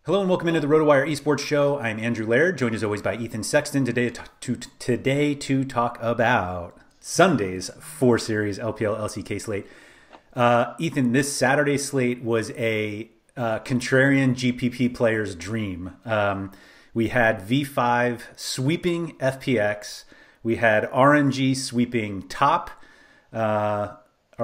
Hello and welcome into the RotoWire esports show. I'm Andrew Laird, joined as always by Ethan Sexton today to talk about Sunday's 4-series LPL LCK slate. Ethan, this Saturday slate was a contrarian GPP player's dream. We had V5 sweeping FPX. We had RNG sweeping top. Our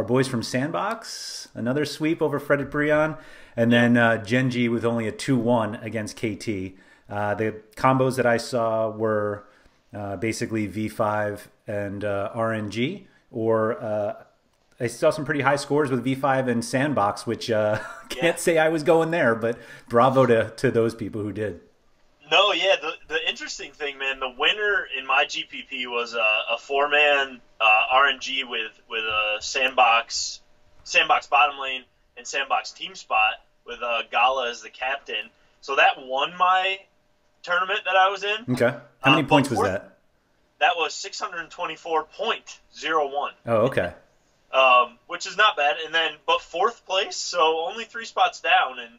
boys from Sandbox, another sweep over Fredit Brion. And then Genji with only a 2-1 against KT. The combos that I saw were basically V5 and RNG, or I saw some pretty high scores with V5 and Sandbox, which can't say I was going there, but bravo to those people who did. No, yeah, the interesting thing, man, the winner in my GPP was a 4-man RNG with a Sandbox bottom lane and Sandbox team spot with Gala as the captain. So that won my tournament that I was in. Okay. How many points was that? That was 624.01. Oh, okay. Which is not bad. And then, but fourth place, so only 3 spots down. And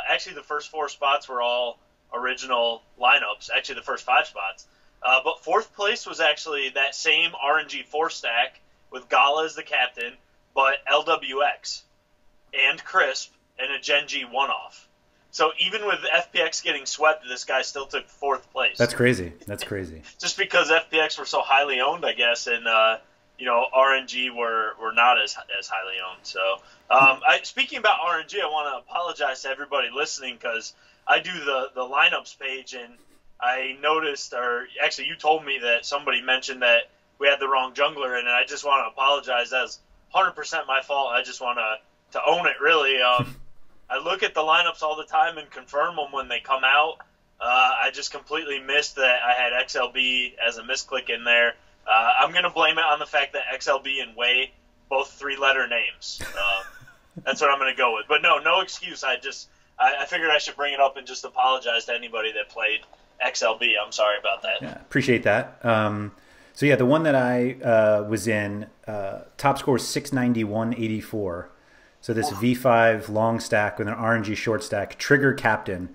actually the first 4 spots were all original lineups. Actually the first 5 spots. But fourth place was actually that same RNG 4-stack with Gala as the captain, but LWX and Crisp and a Genji one-off. So even with FPX getting swept, this guy still took 4th place. That's crazy. That's crazy. Just because FPX were so highly owned, I guess, and RNG were not as highly owned. So speaking about RNG, I want to apologize to everybody listening because I do the lineups page, and I noticed, or actually you told me that somebody mentioned that we had the wrong jungler in, and I just want to apologize. That's 100% my fault. I just want to own it, really. I look at the lineups all the time and confirm them when they come out. I just completely missed that I had XLB as a misclick in there. I'm going to blame it on the fact that XLB and Wei, both 3-letter names. That's what I'm going to go with. But no excuse. I figured I should bring it up and just apologize to anybody that played XLB. I'm sorry about that. Yeah, appreciate that. So yeah, the one that I was in, top score is 691.84. So this V5 long stack with an RNG short stack, trigger captain.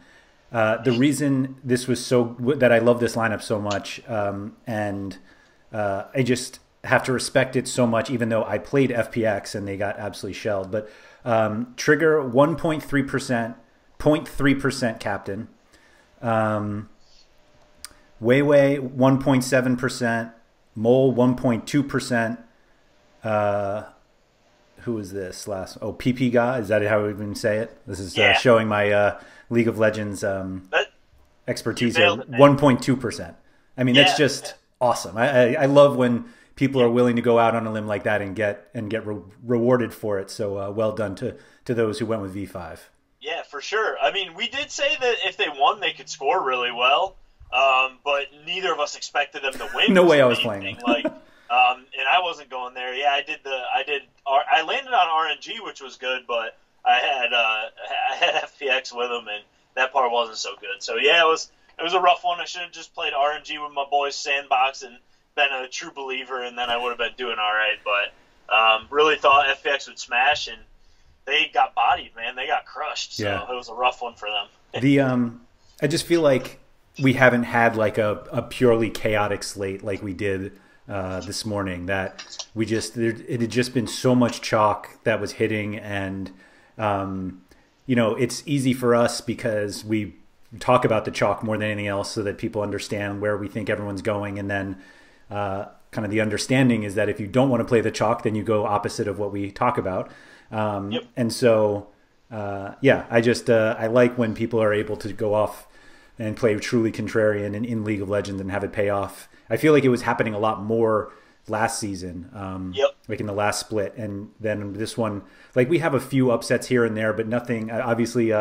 The reason this was that I love this lineup so much, and I just have to respect it so much, even though I played FPX and they got absolutely shelled. But trigger 1.3%, 0.3% captain. Weiwei 1.7%, Mole 1.2%. Who is this last? Oh, PP guy. Is that how we even say it? This is showing my League of Legends expertise here. 1.2%. I mean, that's just awesome. I love when people are willing to go out on a limb like that and get rewarded for it. So well done to those who went with V5. Yeah, for sure. I mean, we did say that if they won, they could score really well, but neither of us expected them to win. No way I was playing. And I wasn't going there. Yeah, I landed on RNG, which was good, but I had FPX with them, and that part wasn't so good. So yeah, it was a rough one. I should have just played RNG with my boys Sandbox and been a true believer, and then I would have been doing all right. But really thought FPX would smash, and they got bodied, man. They got crushed. So it was a rough one for them. I just feel like we haven't had like a purely chaotic slate like we did this morning. That it had just been so much chalk that was hitting, and it's easy for us because we talk about the chalk more than anything else so that people understand where we think everyone's going, and then kind of the understanding is that if you don't want to play the chalk, then you go opposite of what we talk about. And so I like when people are able to go off and play truly contrarian in League of Legends and have it pay off. I feel like it was happening a lot more last season, like in the last split. And then this one, like we have a few upsets here and there, but nothing, obviously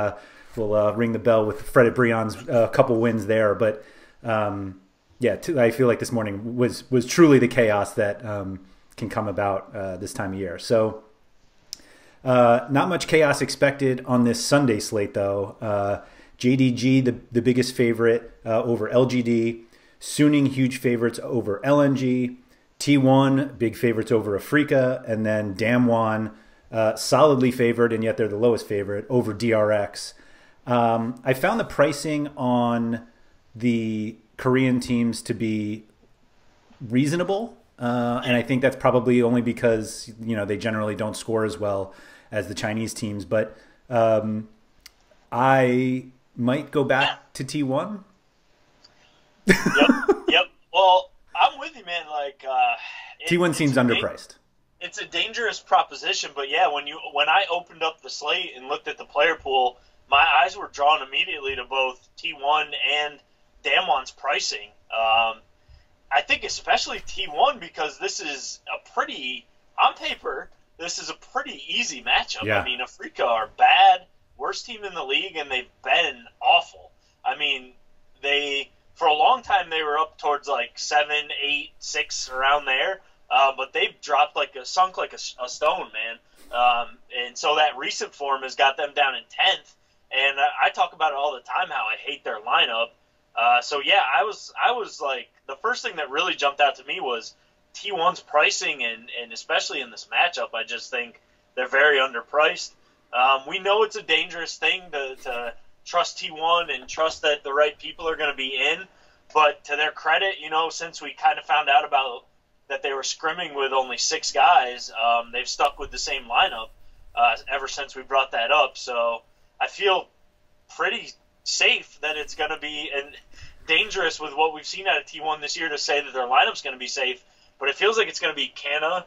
we'll ring the bell with Fredit Brion's couple wins there. But I feel like this morning was truly the chaos that can come about this time of year. So not much chaos expected on this Sunday slate, though. JDG, the biggest favorite over LGD. Suning, huge favorites over LNG. T1, big favorites over Afrika. And then Damwon, solidly favored, and yet they're the lowest favorite, over DRX. I found the pricing on the Korean teams to be reasonable. And I think that's probably only because, they generally don't score as well as the Chinese teams. But I might go back to T1. Yep. Well, I'm with you, man. Like T1 seems underpriced. It's a dangerous proposition, but yeah, when I opened up the slate and looked at the player pool, my eyes were drawn immediately to both T1 and Damwon's pricing. I think especially T1 because this is on paper, this is a pretty easy matchup. Yeah. I mean, Afrika are bad, worst team in the league, and they've been awful. I mean, for a long time they were up towards like 7, 8, 6 around there, but they've sunk like a stone, man. And so that recent form has got them down in 10th. And I talk about it all the time how I hate their lineup. So yeah, I was like, the first thing that really jumped out to me was T1's pricing, and especially in this matchup, I just think they're very underpriced. We know it's a dangerous thing to trust T1 and trust that the right people are going to be in, but to their credit, since we kind of found out about that they were scrimming with only 6 guys, they've stuck with the same lineup ever since we brought that up. So I feel pretty safe that it's going to be dangerous with what we've seen out of T1 this year to say that their lineup's going to be safe, but it feels like it's going to be Canna,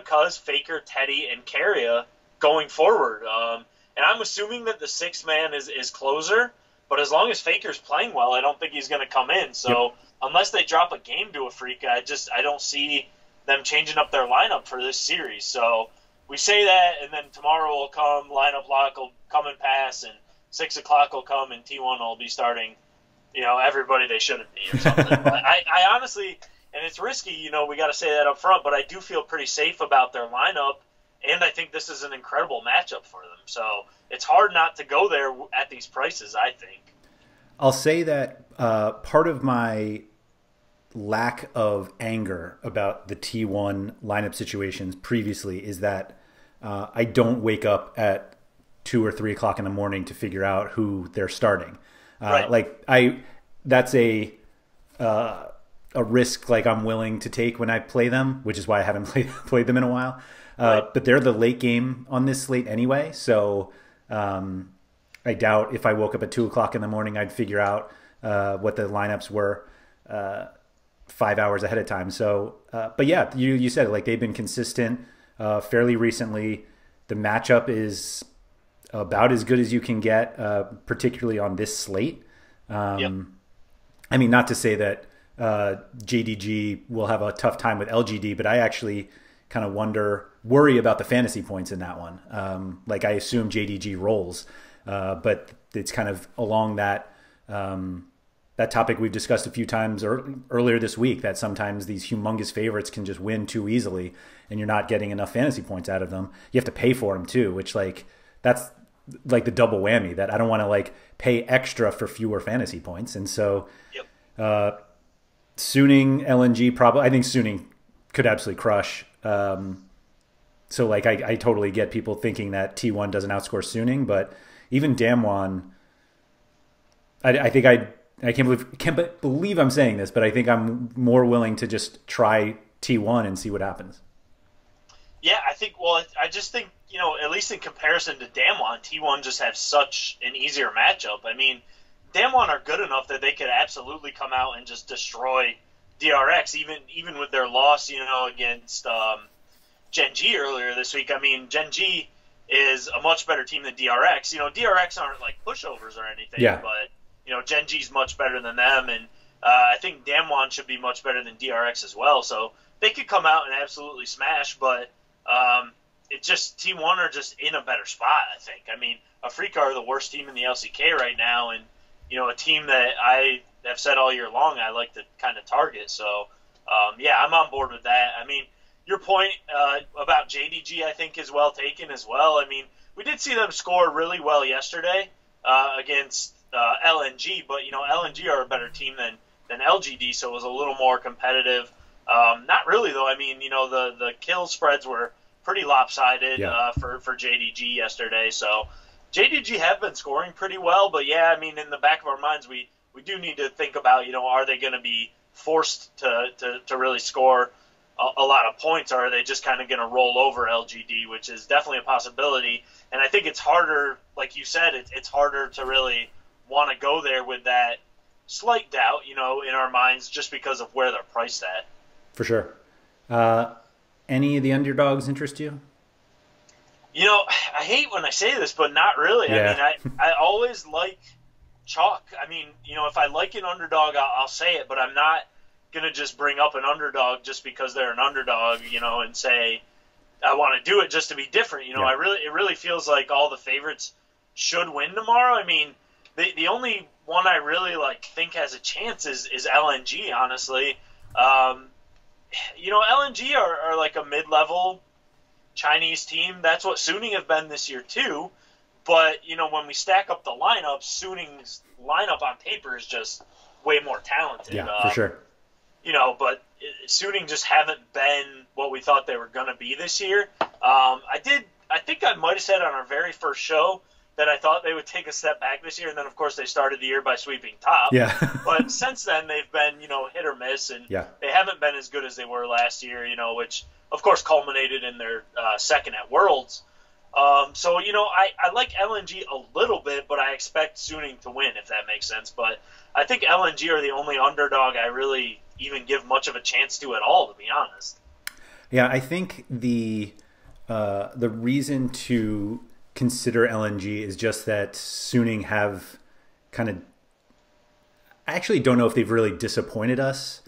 Cuz, Faker, Teddy, and Carrier going forward. And I'm assuming that the 6th man is closer, but as long as Faker's playing well, I don't think he's going to come in. So unless they drop a game to Afrika, I don't see them changing up their lineup for this series. So we say that, and then tomorrow will come, lineup lock will come and pass, and 6 o'clock will come, and T1 will be starting, everybody they shouldn't be or something. But I honestly, and it's risky, we got to say that up front, but I do feel pretty safe about their lineup, and I think this is an incredible matchup for them. So it's hard not to go there at these prices, I think. I'll say that part of my lack of anger about the T1 lineup situations previously is that I don't wake up at 2 or 3 o'clock in the morning to figure out who they're starting. Right. That's a risk I'm willing to take when I play them, which is why I haven't played them in a while. Right. But they're the late game on this slate anyway, so I doubt if I woke up at 2 o'clock in the morning I'd figure out what the lineups were 5 hours ahead of time. So, but yeah, you said it, they've been consistent fairly recently. The matchup is about as good as you can get, particularly on this slate. Yep. I mean, not to say that JDG will have a tough time with LGD, but I actually kind of worry about the fantasy points in that one. I assume JDG rolls, but it's kind of along that that topic we've discussed a few times earlier this week, that sometimes these humongous favorites can just win too easily, and you're not getting enough fantasy points out of them. You have to pay for them too, which that's the double whammy that I don't want to pay extra for fewer fantasy points. And so Suning, LNG, probably, I think Suning could absolutely crush. So I totally get people thinking that T1 doesn't outscore Suning, but even Damwon, I think I can't believe I'm saying this, but I think I'm more willing to just try T1 and see what happens. Yeah, I just think, at least in comparison to Damwon, T1 just have such an easier matchup. I mean, Damwon are good enough that they could absolutely come out and just destroy DRX, even with their loss, against Gen G earlier this week. I mean, Gen G is a much better team than DRX. DRX aren't pushovers or anything, but Gen G's much better than them, and I think Damwon should be much better than DRX as well. So they could come out and absolutely smash, but it just T1 are just in a better spot, I think. I mean, Afrika are the worst team in the LCK right now, and a team that I have said all year long I like to kind of target. So yeah, I'm on board with that. I mean, your point about JDG I think is well taken as well. I mean, we did see them score really well yesterday against LNG, but LNG are a better team than LGD, so it was a little more competitive. Not really though. I mean, the kill spreads were pretty lopsided for JDG yesterday. So JDG have been scoring pretty well, but yeah, I mean, in the back of our minds, we do need to think about, are they going to be forced to really score a lot of points, or are they just kind of going to roll over LGD, which is definitely a possibility. And I think it's harder, like you said, it's harder to really want to go there with that slight doubt, in our minds just because of where they're priced at. For sure. Any of the underdogs interest you? I hate when I say this, but not really. Yeah. I mean, I always like chalk. I mean, if I like an underdog, I'll say it, but I'm not going to just bring up an underdog just because they're an underdog, and say I want to do it just to be different. It really feels like all the favorites should win tomorrow. I mean, the only one I really think has a chance is LNG, honestly. LNG are like a mid-level Chinese team. That's what Suning have been this year too. But, when we stack up the lineup, Suning's lineup on paper is just way more talented. Yeah, for sure. But Suning just haven't been what we thought they were going to be this year. I think I might have said on our very first show that I thought they would take a step back this year, and then, of course, they started the year by sweeping top. Yeah. But since then, they've been, hit or miss, and they haven't been as good as they were last year, which, of course, culminated in their second at Worlds. So, I like LNG a little bit, but I expect Suning to win, if that makes sense. But I think LNG are the only underdog I really even give much of a chance to at all, to be honest. Yeah, I think the reason to consider LNG is just that Suning have kind of, I actually don't know if they've really disappointed us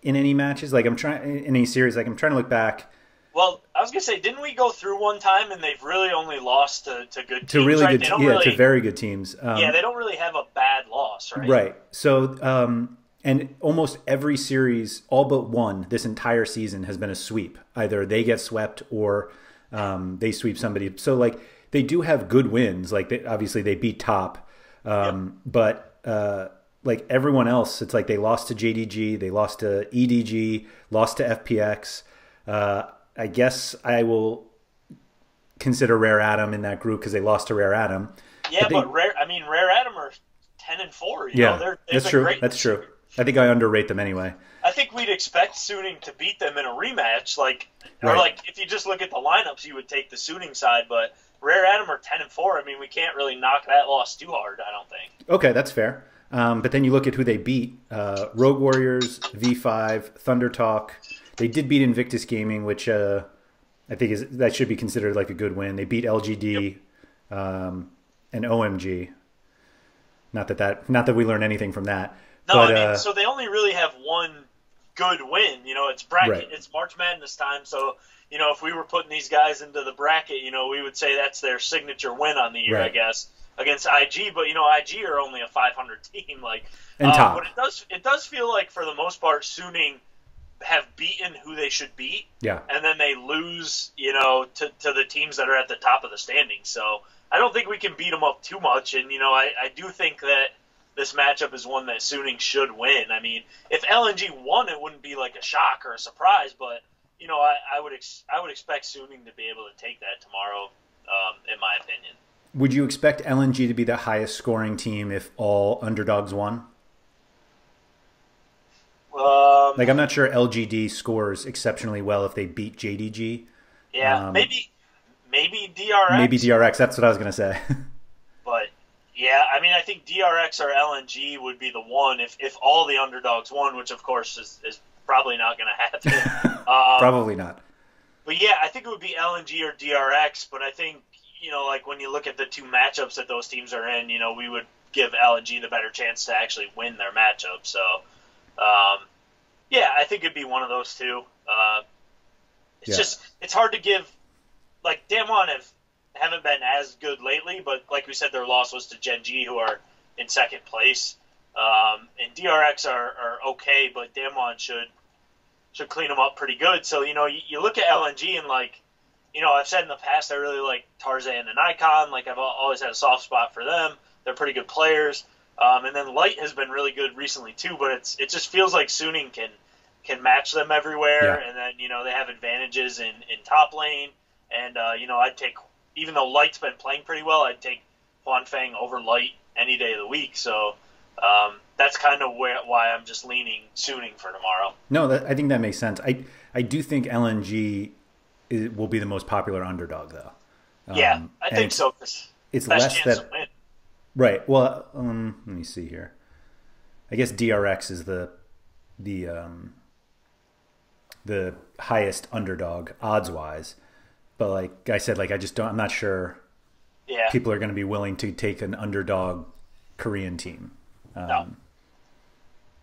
in any matches. In any series, I'm trying to look back. Well, I was gonna say, didn't we go through one time and they've really only lost to good teams? To really right? good, to very good teams. They don't really have a bad loss, right? Right. So, and almost every series, all but one, this entire season has been a sweep. Either they get swept or they sweep somebody. So, they do have good wins. Obviously they beat top, but everyone else, it's they lost to JDG, they lost to EDG, lost to FPX. I guess I will consider Rare Atom in that group because they lost to Rare Atom. Yeah, but Rare Atom are 10-4. That's true. That's true. I think I underrate them anyway. I think we'd expect Suning to beat them in a rematch, if you just look at the lineups, you would take the Suning side, but Rare Atom are 10-4. I mean, we can't really knock that loss too hard, I don't think. Okay, that's fair. But then you look at who they beat: Rogue Warriors, V5, Thunder Talk. They did beat Invictus Gaming, which I think that should be considered a good win. They beat LGD and OMG. Not that we learn anything from that. No, but, so they only really have one good win. It's bracket. Right. It's March Madness time, so if we were putting these guys into the bracket, we would say that's their signature win on the year, right, I guess, against IG. But IG are only a 500 team, and top. But it does feel like for the most part, Suning have beaten who they should beat, and then they lose, to the teams that are at the top of the standings. So I don't think we can beat them up too much, and I do think that this matchup is one that Suning should win. I mean, if LNG won, it wouldn't be a shock or a surprise, but I would expect Suning to be able to take that tomorrow, in my opinion. Would you expect LNG to be the highest scoring team if all underdogs won? I'm not sure LGD scores exceptionally well if they beat JDG. Yeah, maybe DRX. Maybe DRX. That's what I was going to say. But yeah, I mean, I think DRX or LNG would be the one if all the underdogs won, which of course is probably not going to happen. Probably not. But yeah, I think it would be LNG or DRX. But I think when you look at the two matchups that those teams are in, we would give LNG the better chance to actually win their matchup. So. Yeah, I think it'd be one of those two. It's hard to give. Damwon haven't been as good lately, but like we said, their loss was to Gen G, who are in second place. And DRX are okay, but Damwon should clean them up pretty good. So you look at LNG and I've said in the past I really like Tarzan and Icon. I've always had a soft spot for them. They're pretty good players. And then Light has been really good recently too, but it just feels like Suning can match them everywhere, and then they have advantages in top lane, and I'd take, even though Light's been playing pretty well, I'd take Juan Fang over Light any day of the week. So that's kind of why I'm just leaning Suning for tomorrow. No, I think that makes sense. I do think LNG will be the most popular underdog, though. Yeah, I think so. It's less that. Right. Well, let me see here. I guess DRX is the highest underdog odds wise, but like I said, like I'm not sure. Yeah. People are going to be willing to take an underdog Korean team. No.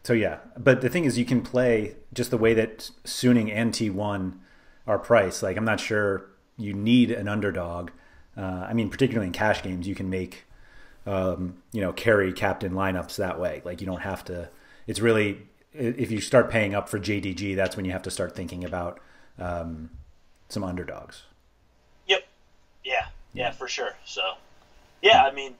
So yeah, but the thing is, you can play just the way that Suning and T1 are priced. Like I'm not sure you need an underdog. I mean, particularly in cash games, you can make carry captain lineups that way. Like you don't have to. It's really, if you start paying up for JDG, that's when you have to start thinking about some underdogs. Yep. Yeah, for sure. So, yeah, I mean,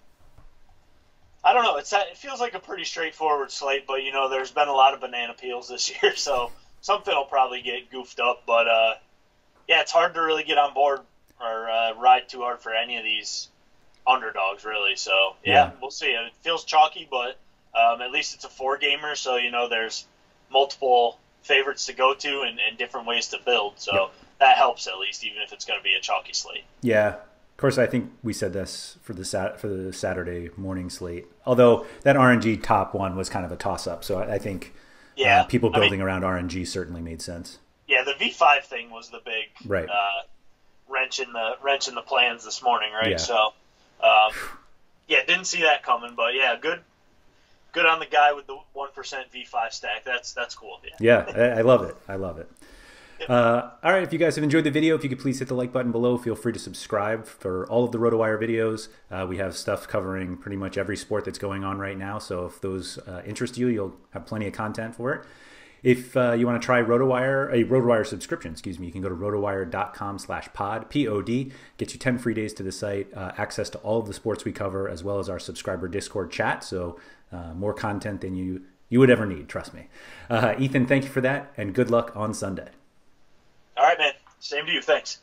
I don't know. It feels like a pretty straightforward slate, but there's been a lot of banana peels this year, so something will probably get goofed up. But yeah, it's hard to really get on board or ride too hard for any of these underdogs, really. So yeah, we'll see. It feels chalky, but at least it's a 4-gamer, so there's multiple favorites to go to and different ways to build. So that helps at least, even if it's going to be a chalky slate. Yeah. Of course, I think we said this for the Saturday morning slate. Although that RNG top one was kind of a toss-up, so I think people building around RNG certainly made sense. Yeah, the V5 thing was the big right. wrench in the plans this morning, right? Yeah. So, didn't see that coming, but yeah, good on the guy with the 1% V5 stack. That's cool. Yeah, I love it. I love it. All right, if you guys have enjoyed the video, if you could please hit the like button below. Feel free to subscribe for all of the RotoWire videos. We have stuff covering pretty much every sport that's going on right now, so if those interest you, you'll have plenty of content for it. If you want to try RotoWire, a RotoWire subscription, you can go to rotowire.com/pod, P-O-D, gets you 10 free days to the site, access to all of the sports we cover, as well as our subscriber Discord chat, so more content than you would ever need, trust me. Ethan, thank you for that, and good luck on Sunday. All right, man. Same to you. Thanks.